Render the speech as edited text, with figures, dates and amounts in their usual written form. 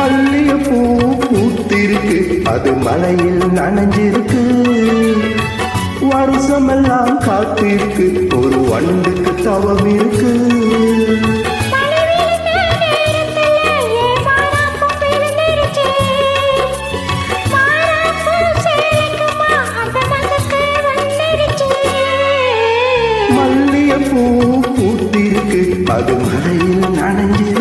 மல்லிகைப்பூ பூத்திருக்கு, அது மலையில் நனைஞ்சிருக்கு. வருஷமெல்லாம் காத்திருக்கு, ஒரு வண்டுக்கு தவம் இருக்கு. மல்லிகைப்பூ பூத்திருக்கு, அது மலையில் நனைஞ்சிருக்கு.